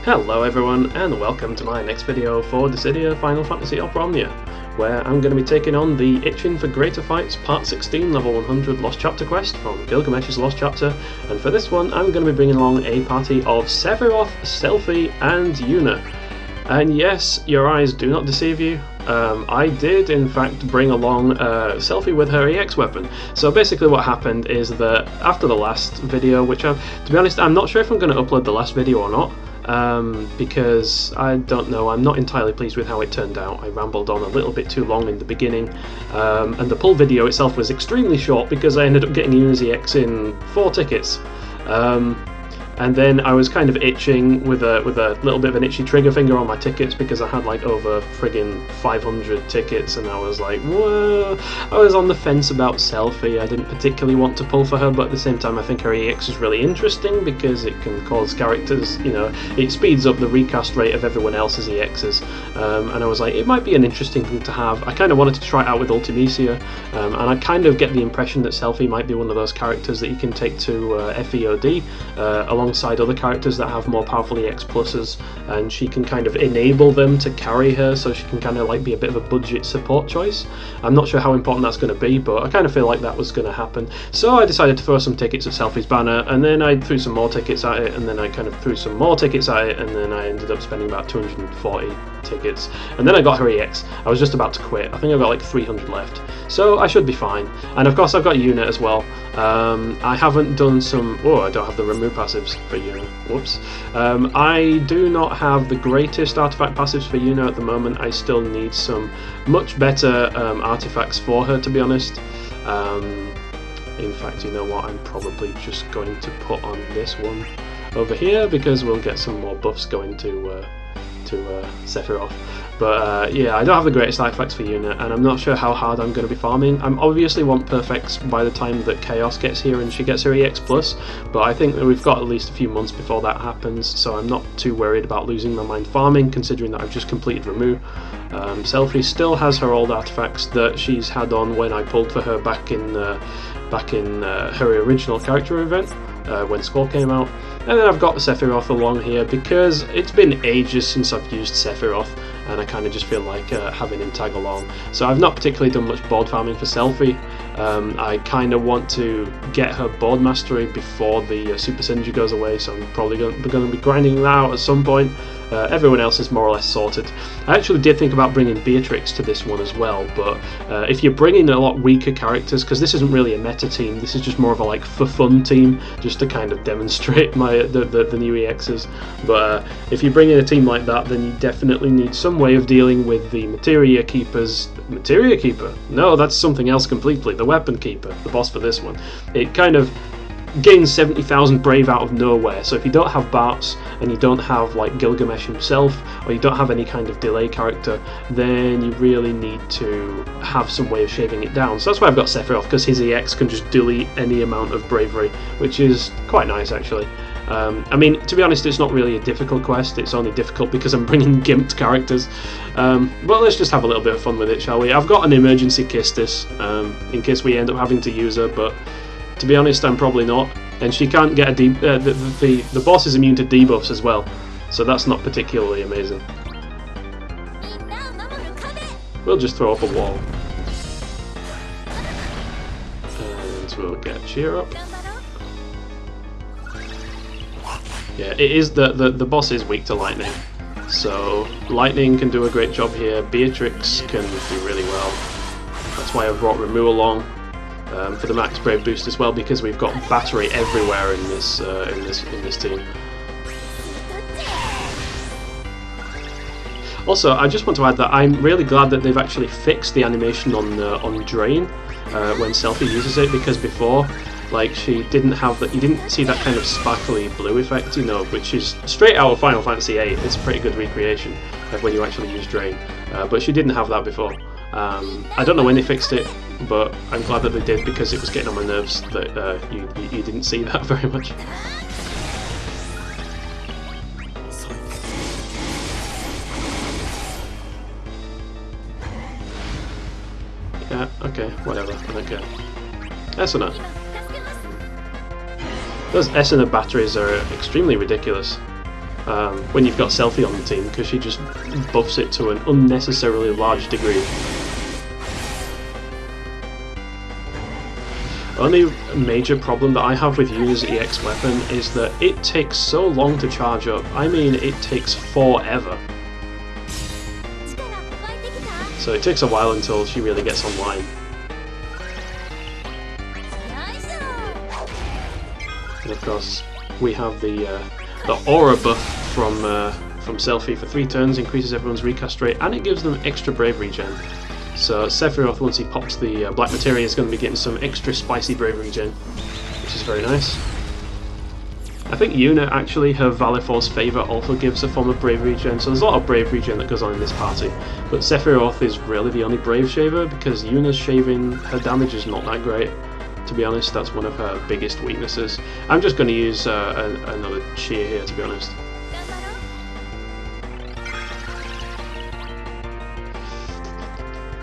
Hello everyone, and welcome to my next video for Dissidia Final Fantasy Opera Omnia, where I'm going to be taking on the Itchin for Greater Fights Part 16 Level 100 Lost Chapter quest from Gilgamesh's Lost Chapter, and for this one I'm going to be bringing along a party of Sephiroth, Selphie and Yuna. And yes, your eyes do not deceive you. I did in fact bring along Selphie with her EX weapon. So basically what happened is that after the last video, which to be honest I'm not sure if I'm going to upload the last video or not, because I don't know, I'm not entirely pleased with how it turned out. I rambled on a little bit too long in the beginning, and the pull video itself was extremely short because I ended up getting Yuna's EX in 4 tickets. And then I was kind of itching with a little bit of an itchy trigger finger on my tickets because I had like over friggin' 500 tickets, and I was like, whoa. I was on the fence about Selphie. I didn't particularly want to pull for her, but at the same time I think her EX is really interesting because it can cause characters, you know, it speeds up the recast rate of everyone else's EXs, and I was like, it might be an interesting thing to have. I kind of wanted to try it out with Ultimisia, and I kind of get the impression that Selphie might be one of those characters that you can take to FEOD, alongside other characters that have more powerful EX pluses, and she can kind of enable them to carry her, so she can kind of like be a bit of a budget support choice. I'm not sure how important that's going to be, but I kind of feel like that was going to happen. So I decided to throw some tickets at Selphie's banner, and then I threw some more tickets at it, and then I kind of threw some more tickets at it, and then I ended up spending about 240 tickets, and then I got her EX. I was just about to quit. I think I've got like 300 left, so I should be fine. And of course I've got Yuna as well. I haven't done some... oh, I don't have the remove passives for Yuna. Whoops. I do not have the greatest artifact passives for Yuna at the moment. I still need some much better artifacts for her, to be honest. In fact, you know what, I'm probably just going to put on this one over here because we'll get some more buffs going to Sephiroth. But yeah, I don't have the greatest artifacts for Yuna, and I'm not sure how hard I'm going to be farming. I obviously want perfects by the time that Chaos gets here and she gets her EX+, but I think that we've got at least a few months before that happens, so I'm not too worried about losing my mind farming, considering that I've just completed Remove. Selphie still has her old artifacts that she's had on when I pulled for her back in her original character event, when Squall came out. And then I've got Sephiroth along here because it's been ages since I've used Sephiroth, and I kind of just feel like having him tag along. So I've not particularly done much board farming for Selphie. I kind of want to get her board mastery before the Super Synergy goes away, so I'm probably going to be grinding that out at some point. Everyone else is more or less sorted. I actually did think about bringing Beatrix to this one as well, but if you're bringing a lot weaker characters, because this isn't really a meta team, this is just more of a like for fun team, just to kind of demonstrate the new EXs. But if you bring in a team like that, then you definitely need some way of dealing with the Materia Keepers. Materia Keeper? No, that's something else completely. The Weapon Keeper, the boss for this one. It kind of gains 70,000 brave out of nowhere, so if you don't have Bartz and you don't have like Gilgamesh himself, or you don't have any kind of delay character, then you really need to have some way of shaving it down. So that's why I've got Sephiroth, because his EX can just delete any amount of bravery, which is quite nice actually. I mean, to be honest, it's not really a difficult quest, it's only difficult because I'm bringing gimped characters. But let's just have a little bit of fun with it, shall we? I've got an emergency Quistis, in case we end up having to use her, but to be honest, I'm probably not. And she can't get a the boss is immune to debuffs as well, so that's not particularly amazing. We'll just throw up a wall. And we'll get cheer up. Yeah, it is the boss is weak to lightning, so lightning can do a great job here. Beatrix can do really well. That's why I brought Remu along for the max brave boost as well, because we've got battery everywhere in this team. Also, I just want to add that I'm really glad that they've actually fixed the animation on Drain when Selphie uses it, because before, like, she didn't have that. You didn't see that kind of sparkly blue effect, you know, which is straight out of Final Fantasy VIII. It's a pretty good recreation of when you actually use Drain, but she didn't have that before. I don't know when they fixed it, but I'm glad that they did, because it was getting on my nerves that you didn't see that very much. Yeah, okay, whatever, I don't care. Esuna. Those Esuna batteries are extremely ridiculous. when you've got Selphie on the team, because she just buffs it to an unnecessarily large degree. Only major problem that I have with Yuna's EX weapon is that it takes so long to charge up. I mean, it takes forever. So it takes a while until she really gets online. And of course, we have the aura buff from Selphie for 3 turns, increases everyone's recast rate, and it gives them extra brave regen. So Sephiroth, once he pops the black materia, is going to be getting some extra spicy brave regen, which is very nice. I think Yuna, actually, her Valor Force Favour also gives a form of brave regen, so there's a lot of brave regen that goes on in this party. But Sephiroth is really the only brave shaver, because Yuna's shaving, her damage is not that great. To be honest, that's one of her biggest weaknesses. I'm just going to use another cheer here, to be honest.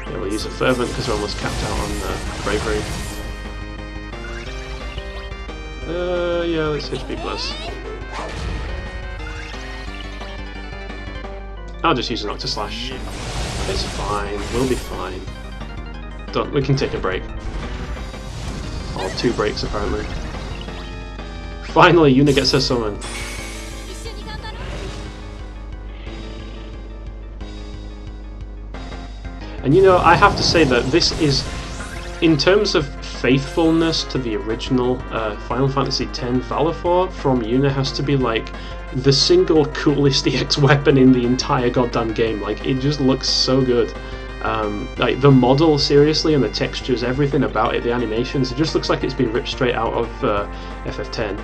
Yeah, we'll use a fervent because we're almost capped out on bravery. Yeah, let's HP plus. I'll just use an Octa Slash. It's fine, we'll be fine. Done. We can take a break. Or 2 breaks apparently. Finally, Yuna gets her summon. And you know, I have to say that this is, in terms of faithfulness to the original Final Fantasy X Valor Force from Yuna, has to be like the single coolest EX weapon in the entire goddamn game. Like, it just looks so good. Like the model, seriously, and the textures, everything about it, the animations, it just looks like it's been ripped straight out of FF10.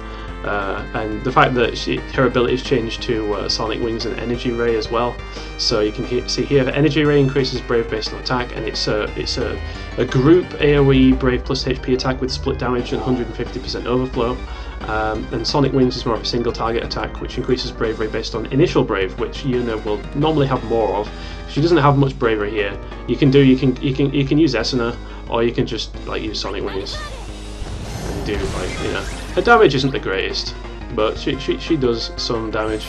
And the fact that her abilities changed to Sonic Wings and Energy Ray as well. So you can see here, Energy Ray increases Brave based on attack, and it's a group AoE Brave plus HP attack with split damage and 150% overflow. And Sonic Wings is more of a single target attack, which increases Bravery based on initial Brave, which Yuna will normally have more of. She doesn't have much Bravery here. You can use Esuna, or you can just like use Sonic Wings and do, like, you know. Her damage isn't the greatest, but she does some damage.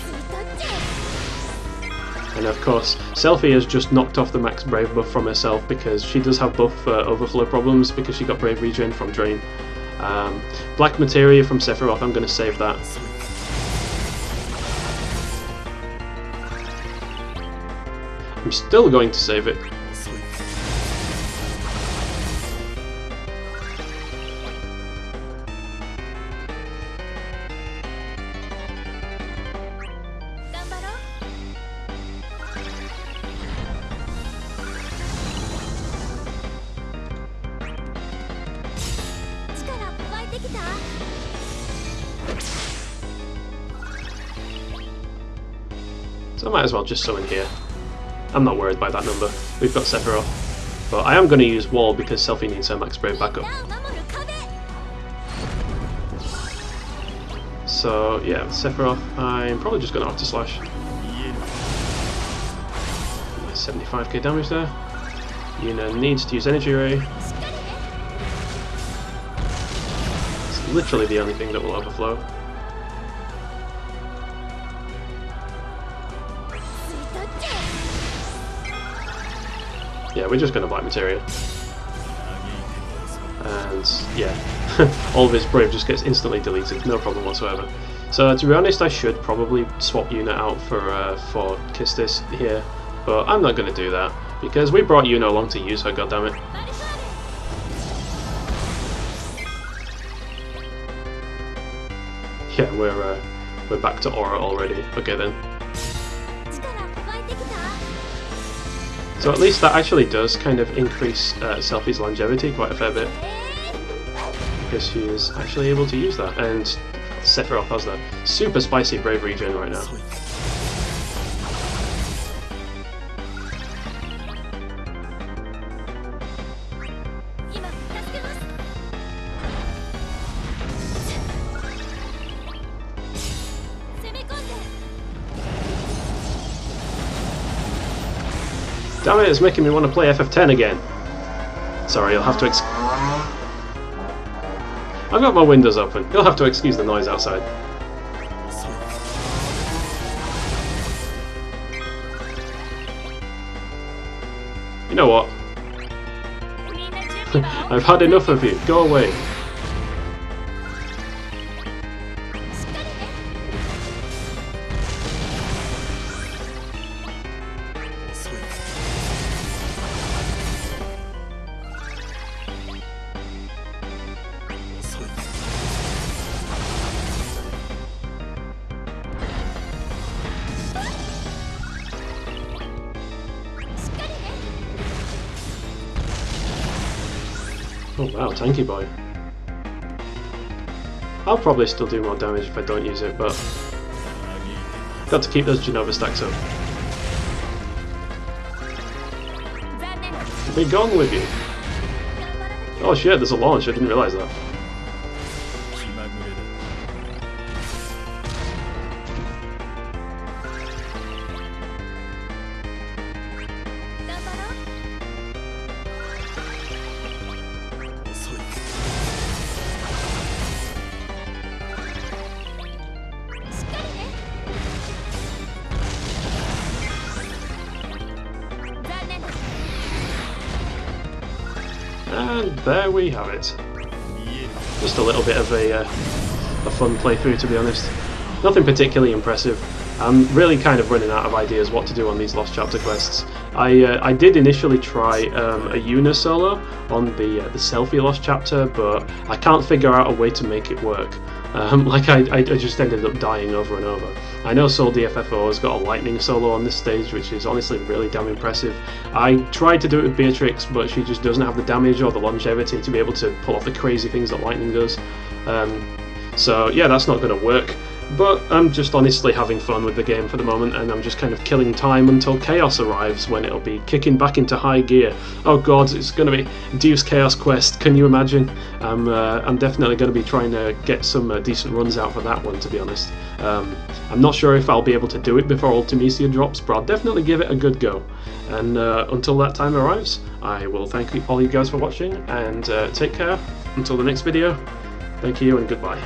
And of course, Selphie has just knocked off the max Brave buff from herself because she does have buff overflow problems because she got Brave regen from Drain. Black Materia from Sephiroth, I'm going to save that. I'm still going to save it. So I might as well just summon here. I'm not worried by that number. We've got Sephiroth. But I am going to use Wall because Selphie needs her max Brave backup. So yeah, Sephiroth, I'm probably just going to Octa Slash. 75k damage there. Yuna needs to use Energy Ray. It's literally the only thing that will overflow. Yeah, we're just going to Black Materia. And yeah, all of his Brave just gets instantly deleted, no problem whatsoever. So to be honest, I should probably swap Yuna out for Quistis here, but I'm not going to do that, because we brought Yuna along to use her, goddammit. Yeah, we're back to Aura already. Okay then. So at least that actually does kind of increase Selphie's longevity quite a fair bit, because she is actually able to use that, and Sephiroth has that super spicy Brave regen right now. Damn it, it's making me want to play FF10 again. Sorry, I'll have to I've got my windows open. You'll have to excuse the noise outside. You know what? I've had enough of you. Go away. Oh wow, tanky boy. I'll probably still do more damage if I don't use it, but got to keep those Genova stacks up. Be gone with you. Oh shit, there's a launch, I didn't realise that. And there we have it. Just a little bit of a fun playthrough, to be honest. Nothing particularly impressive. I'm really kind of running out of ideas what to do on these Lost Chapter quests. I did initially try a Yuna solo on the Selphie Lost Chapter, but I can't figure out a way to make it work. I just ended up dying over and over. I know Soul DFFOO has got a lightning solo on this stage, which is honestly really damn impressive. I tried to do it with Beatrix, but she just doesn't have the damage or the longevity to be able to pull off the crazy things that lightning does. So yeah, that's not going to work. But I'm just honestly having fun with the game for the moment, and I'm just kind of killing time until Chaos arrives, when it'll be kicking back into high gear. Oh god, it's going to be Deus Chaos Quest, can you imagine? I'm definitely going to be trying to get some decent runs out for that one, to be honest. I'm not sure if I'll be able to do it before Ultimisia drops, but I'll definitely give it a good go. And until that time arrives, I will thank all you guys for watching, and take care until the next video. Thank you and goodbye.